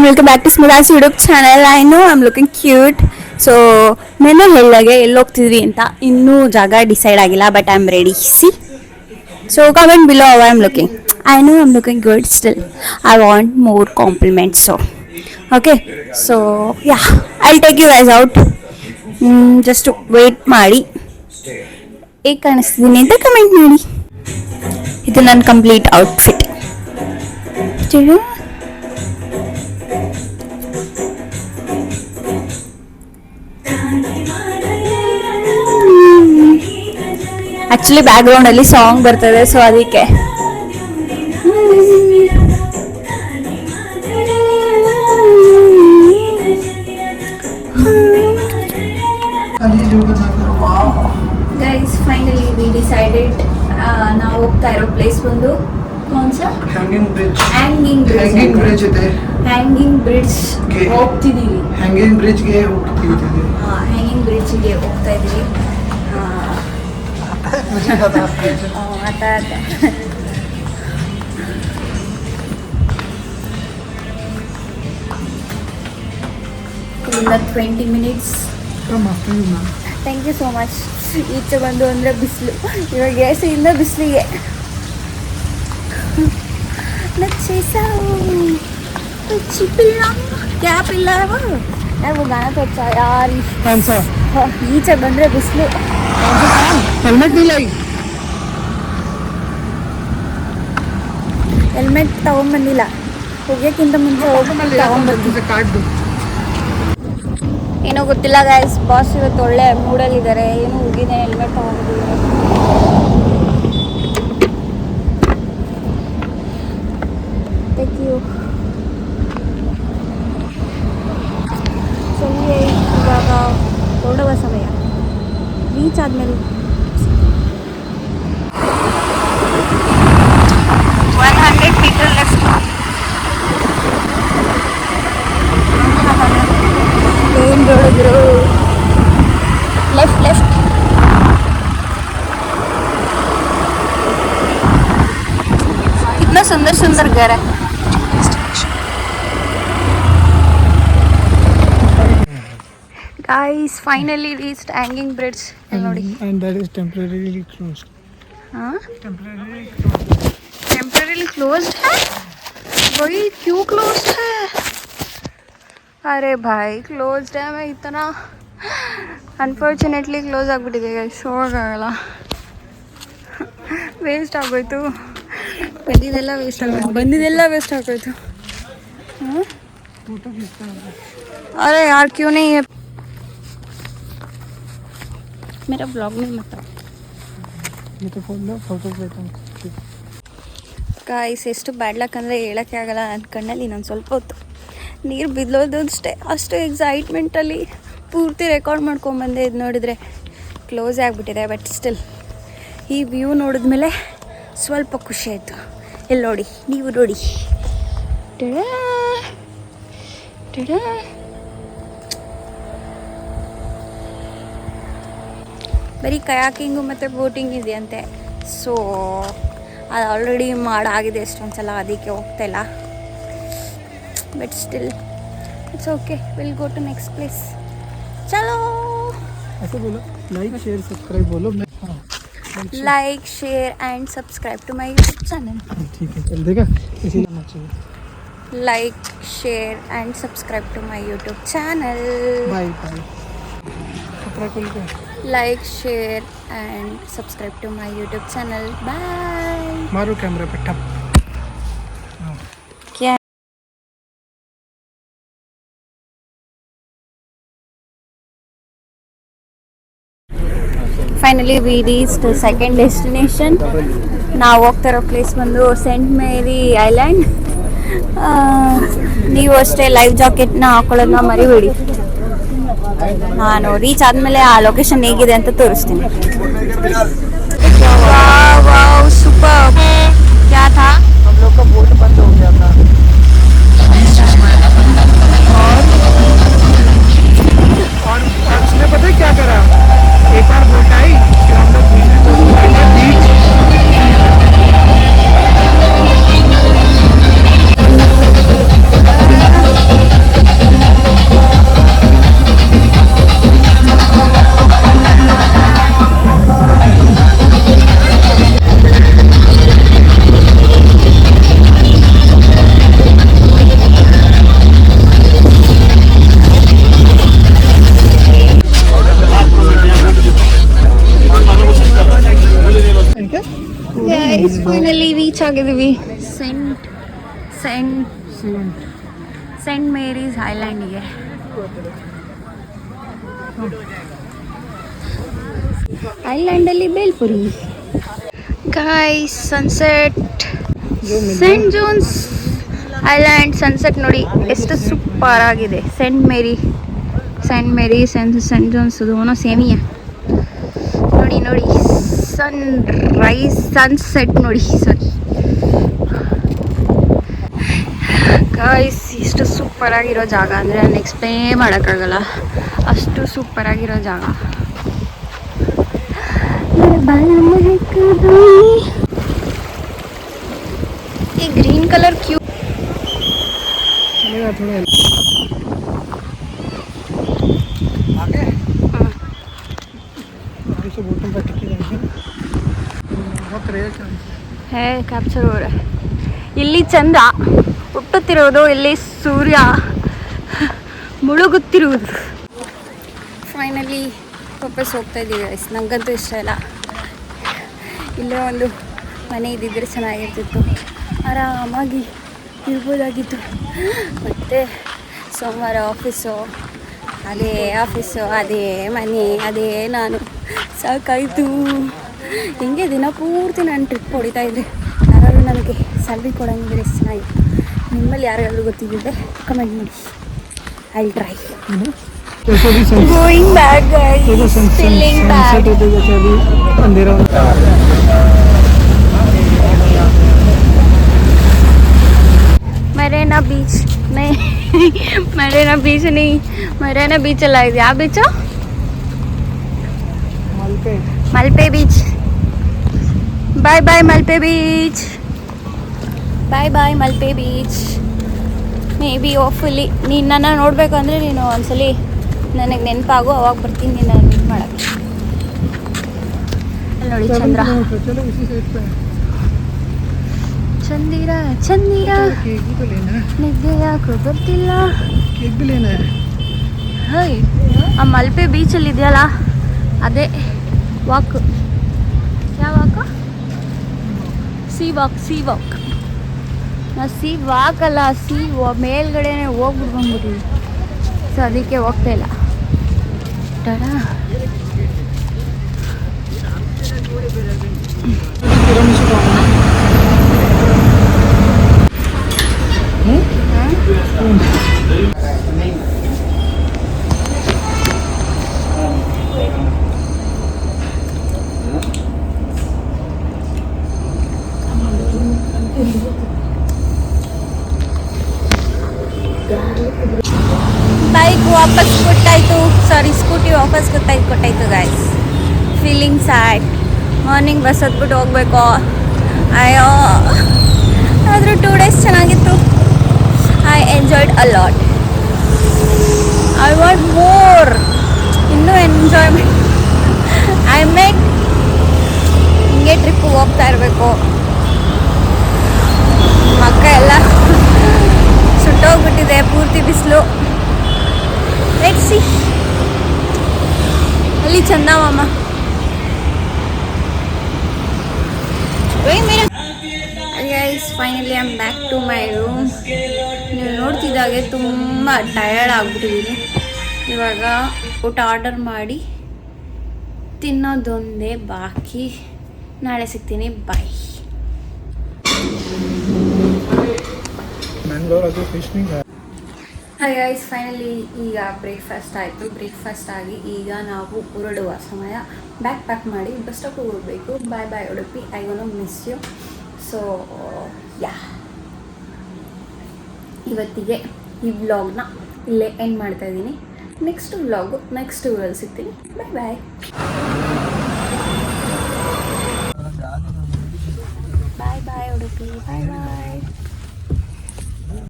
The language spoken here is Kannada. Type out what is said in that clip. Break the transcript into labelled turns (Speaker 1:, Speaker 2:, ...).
Speaker 1: welcome back to Smita's YouTube channel. I know I'm looking cute. So ನಾನು ಹೇಳಿದಾಗೆ ಎಲ್ಲಿ ಹೋಗ್ತಿದ್ವಿ ಅಂತ ಇನ್ನೂ ಜಾಗ ಡಿಸೈಡ್ ಆಗಿಲ್ಲ, but I am ready. C, so comment below how I'm looking. I know I'm looking good still. I want more compliments. So okay, so yeah, I'll take you guys out. Just wait ಮಾಡಿ ಹೇಗೆ ಕಾಣಿಸ್ತಿದ್ದೀನಿ ಅಂತ ಕಮೆಂಟ್ ಮಾಡಿ. ಇದು ನನ್ನ complete outfit. Actually background ಅಲ್ಲಿ ಸಾಂಗ್ ಬರ್ತದೆ, ಸೊ ಅದಕ್ಕೆ ಗೈಸ್ ಫೈನಲಿ ವಿ ಡಿಸೈಡೆಡ್. ನಾವು ಹೋಗ್ತಾ ಇರೋ ಪ್ಲೇಸ್ ಬಂದು ಹ್ಯಾಂಗಿಂಗ್ ಬ್ರಿಡ್ಜ್ ಇದೆ. ಹ್ಯಾಂಗಿಂಗ್ ಬ್ರಿಡ್ಜ್ ಹೋಗ್ತಿದೀವಿ. ಹ್ಯಾಂಗಿಂಗ್ ಬ್ರಿಡ್ಜ್ಗೆ ಹೋಗ್ತಾ ಇದೀವಿ. ಇನ್ನ 20 minutes. Thank you so much. ಈಚೆ ಬಂದು ಅಂದರೆ ಬಿಸಿಲು, ಇವಾಗ ಎಸೆಯಿಂದ ಬಿಸಿಲಿಗೆ ಕ್ಯಾಪ್ ಇಲ್ಲ ಯಾರು ಗಾನ ತೋರ್ಸ ಯಾರು ಈಚೆ ಬಂದರೆ ಬಿಸಿಲು. ಹೆಲ್ಮೆಟ್ ತಗೊಂಬಂದಿಲ್ಲ, ಹೋಗ್ಯಕ್ಕಿಂತ ಮುಂಚೆ ಹೋಗಿ ತಗೊಂಡ್ಬರ್ತೀವಿ. ಏನೋ ಗೊತ್ತಿಲ್ಲ ಗೈಸ್, ಬಾಸ್ ಇವತ್ತು ಒಳ್ಳೆ ಮೂಡಲ್ಲಿದ್ದಾರೆ. ಏನೋ ಹೋಗಿದೆ ಹೆಲ್ಮೆಟ್ ತಗೊಂಡಿದ್ದಾರೆ. Thank you. ಸರಿ, ಇವಾಗ ಹೊರಡುವ ಸಮಯ. ರೀಚ್ ಆದಮೇಲೆ 100 meter left. ಏನು ನೋಡಿದ್ರು ಲೆಫ್ಟ್. कितना सुंदर घर है. Guys, finally reached hanging bridge. And that is temporarily closed. Temporarily closed है? वही क्यों closed है? अरे भाई क्लोज्ड है. मैं इतना अनफॉर्चुनेटली क्लोज ಆಗಿಬಿಟ್ಟಿದೆ. ಶೋಗಲ್ಲ, ವೇಸ್ಟ್ ಆಗೋಯ್ತು. ಬಂದಿದ್ದೆಲ್ಲ ವೇಸ್ಟ್ ಆಗೋಯ್ತು. अरे यार क्यों नहीं है मेरा ब्लॉग में मत आओ. ये तो फोटो लेता हूँ. ಗಾಯ್ಸ್, ಎಷ್ಟು ಬ್ಯಾಡ್ ಲಕ್ ಅಂದರೆ ಹೇಳೋಕ್ಕೆ ಆಗಲ್ಲ. ನನ್ನ ಕಣ್ಣಲ್ಲಿ ಇನ್ನೊಂದು ಸ್ವಲ್ಪ ಹೊತ್ತು ನೀರು ಬಿದ್ದೋದು ಅಷ್ಟು ಎಕ್ಸೈಟ್ಮೆಂಟಲ್ಲಿ ಪೂರ್ತಿ ರೆಕಾರ್ಡ್ ಮಾಡ್ಕೊಂಬಂದೆ. ಇದು ನೋಡಿದರೆ ಕ್ಲೋಸ್ ಆಗಿಬಿಟ್ಟಿದೆ, ಬಟ್ ಸ್ಟಿಲ್ ಈ ವ್ಯೂ ನೋಡಿದ್ಮೇಲೆ ಸ್ವಲ್ಪ ಖುಷಿ ಆಯಿತು. ಇಲ್ಲಿ ನೋಡಿ, ನೀವು ನೋಡಿ. ಬರೀ ಕಯಾಕಿಂಗು ಮತ್ತು ಬೋಟಿಂಗ್ ಇದೆಯಂತೆ. ಸೊ ಅದು ಆಲ್ರೆಡಿ ಮಾಡಾಗಿದೆ ಎಷ್ಟೊಂದು ಸಲ, ಅದಕ್ಕೆ ಹೋಗ್ತಾಯಿಲ್ಲ. But still it's okay, will go to next place. चलो ऐसे बोलो, लाइक शेयर सब्सक्राइब बोलो. Like share and subscribe to my YouTube channel. ठीक है, चल देगा इसी नाम चाहिए. Like share and subscribe to my YouTube channel. Bye bye. कपड़ा खोल के like share and subscribe to my YouTube channel. Bye. मारो कैमरा पे टप. Finally we reached second destination. ನಾವು ಹೋಗ್ತಾ ಇರೋ ಪ್ಲೇಸ್ ಬಂದು ಸೆಂಟ್ ಮೇರಿ ಐಲ್ಯಾಂಡ್. ನೀವು ಅಷ್ಟೇ ಲೈಫ್ ಜಾಕೆಟ್ನ ಹಾಕೊಳ್ಳೋದನ್ನ ಮರಿಬೇಡಿ. ನಾನು ರೀಚ್ ಆದಮೇಲೆ ಆ ಲೊಕೇಶನ್ ಹೇಗಿದೆ ಅಂತ ತೋರಿಸ್ತೀನಿ. ಸೂಪರ್. क्या था? हम लोग का बोट बंद हो गया था और उसने पता है क्या करा, एक बार बोट आई, फिर हम लोग बीच ರೀಚ್ ಆಗಿದ್ದೀವಿ ಸೆಂಟ್ ಮೇರೀಸ್ ಐಲ್ಯಾಂಡಿಗೆ. ಐಲ್ಯಾಂಡಲ್ಲಿ bhelpuri guys. Sunset saint Johns island sunset ನೋಡಿ ಎಷ್ಟು ಸೂಪರ್ ಆಗಿದೆ. ಸೆಂಟ್ ಮೇರಿ ಸೆಂಟ್ ಜೋನ್ಸ್ ದೋನೋ ಸೇಮಿಯ ನೋಡಿ ಸನ್ ರೈಸ್ ಸನ್ಸೆಟ್ ನೋಡಿ. ಸಾರಿ ಗಾಯ್ಸ್, ಎಷ್ಟು ಸೂಪರ್ ಆಗಿರೋ ಜಾಗ ಅಂದರೆ ನಾನು ಎಕ್ಸ್ಪ್ಲೇನ್ ಮಾಡೋಕ್ಕಾಗಲ್ಲ, ಅಷ್ಟು ಸೂಪರ್ ಆಗಿರೋ ಜಾಗ. ಈ ಗ್ರೀನ್ ಕಲರ್ ಕ್ಯೂ ಹೇ ಕ್ಯಾಪ್ಚರ್ ಅವರೇ. ಇಲ್ಲಿ ಚಂದ್ರ ಹುಟ್ಟುತ್ತಿರುವುದು, ಇಲ್ಲಿ ಸೂರ್ಯ ಮುಳುಗುತ್ತಿರುವುದು. ಫೈನಲಿ ವಾಪಸ್ ಹೋಗ್ತಾ ಇದ್ದೀವಿ ಗೈಸ್. ನನಗಂತೂ ಇಷ್ಟ ಇಲ್ಲ. ಇಲ್ಲೇ ಒಂದು ಮನೆ ಇದ್ದಿದ್ರೆ ಚೆನ್ನಾಗಿರ್ತಿತ್ತು, ಆರಾಮಾಗಿ ಇರ್ಬೋದಾಗಿತ್ತು. ಮತ್ತು ಸೋಮವಾರ ಆಫೀಸು, ಅದೇ ಮನೆ, ಅದೇ ನಾನು. ಸಾಕಾಯಿತು. ಹಿಂಗೆ ದಿನ ಪೂರ್ತಿ ನಾನು ಟ್ರಿಪ್ ಹೊಡಿತಾಯಿದ್ರೆ ಯಾರಾದರೂ ನನಗೆ ಸ್ಯಾಲ್ರಿ ಕೊಡೋಂಗಿದ್ರೆ ಎಷ್ಟು ಚೆನ್ನಾಗಿತ್ತು. ನಿಮ್ಮಲ್ಲಿ ಯಾರಿಗಾದ್ರೂ ಗೊತ್ತಿದ್ದರೆ ಕಮೆಂಟ್ ಮಾಡಿ. I will try. Going back guys, feeling bad. Marina beach Marina beach ಎಲ್ಲ ಇದೆ. ಯಾವ beach? Malpe beach. Bye Malpe beach. Maybe hopefully ನೀನು ನನ್ನ ನೋಡಬೇಕು ಅಂದರೆ ನೀನು ಒಂದ್ಸಲಿ ನನಗೆ ನೆನಪಾಗು, ಅವಾಗ ಬರ್ತೀನಿ ನಿನ್ನ ಮೀಟ್ ಮಾಡೋಕ್ಕೆ. ಅಲ್ಲಿ ನೋಡಿ ಚಂದ್ರ. ಚಂದಿರ ನಿದ್ದೆ ಯಾಕೋ ಬರ್ತಿಲ್ಲ. ಹೈ, ಆ ಮಲ್ಪೆ ಬೀಚಲ್ಲಿ ಇದೆಯಲ್ಲ ಅದೇ ವಾಕ್. ಯಾವ ವಾಕ್? C walk. ನಾವು ಸಿ ವಾಕ್ ಅಲ್ಲ, ಮೇಲ್ಗಡೆನೆ ಹೋಗ್ಬಿಟ್ಟು ಬಂದ್ಬಿಟ್ಟಿವಿ. ಸೊ ಅದಕ್ಕೆ ಹೋಗ್ತಾ ಇಲ್ಲ. ಟಾಡಾ. ಬೈಕ್ ವಾಪಸ್ ಸ್ಕೂಟಿ ವಾಪಸ್ ಕೊಟ್ಟಾಯ್ತು guys. Feeling sad. Morning bus ಹತ್ಬಿಟ್ಟು ಹೋಗ್ಬೇಕು. ಅಯ್ಯೋ, ಆದರೂ 2 days ಚೆನ್ನಾಗಿತ್ತು. I enjoyed a lot. I want more. ಇನ್ನೂ ಎಂಜಾಯ್ಮೆಂಟ್. ಐ ಮೇಕ್ ಹಿಂಗೆ ಟ್ರಿಪ್ ಹೋಗ್ತಾ ಇರಬೇಕು. ಮಕ್ಕ ಎಲ್ಲ ಸುಟ್ಟೋಗ್ಬಿಟ್ಟಿದೆ, ಪೂರ್ತಿ ಬಿಸಿಲು. Let's see. ಅಲ್ಲಿ ಚಂದ ಮಾಮ. Guys, finally I am back to my room. ನೀವು ನೋಡ್ತಿದ್ದಾಗೆ ತುಂಬ ಟಯರ್ಡ್ ಆಗ್ಬಿಟ್ಟಿದ್ದೀನಿ. ಇವಾಗ ಊಟ ಆರ್ಡರ್ ಮಾಡಿ ತಿನ್ನೋದೊಂದೇ ಬಾಕಿ. ನಾಳೆ ಸಿಗ್ತೀನಿ. ಬಾಯ್. ಹಾಯ್ ಗೈಸ್, ಫೈನಲಿ ಈಗ ಬ್ರೇಕ್ಫಾಸ್ಟ್ ಆಯಿತು. ಬ್ರೇಕ್ಫಾಸ್ಟ್ ಆಗಿ ಈಗ ನಾವು ಹೊರಡುವ ಸಮಯ. ಬ್ಯಾಗ್ ಪ್ಯಾಕ್ ಮಾಡಿ ಬಸ್ ಸ್ಟಾಪ್ ಹೋಗಬೇಕು. Bye Udupi. I gonna miss you. So yeah, ಇವತ್ತಿಗೆ ಈ ವ್ಲಾಗ್ನ ಇಲ್ಲೇ ಎಂಡ್ ಮಾಡ್ತಾ ಇದ್ದೀನಿ. ನೆಕ್ಸ್ಟ್ ವ್ಲಾಗು ನೆಕ್ಸ್ಟ್ ಊರಲ್ಲಿ ಸಿಗ್ತೀನಿ. ಬಾಯ್ ಉಡುಪಿ. ಬಾಯ್.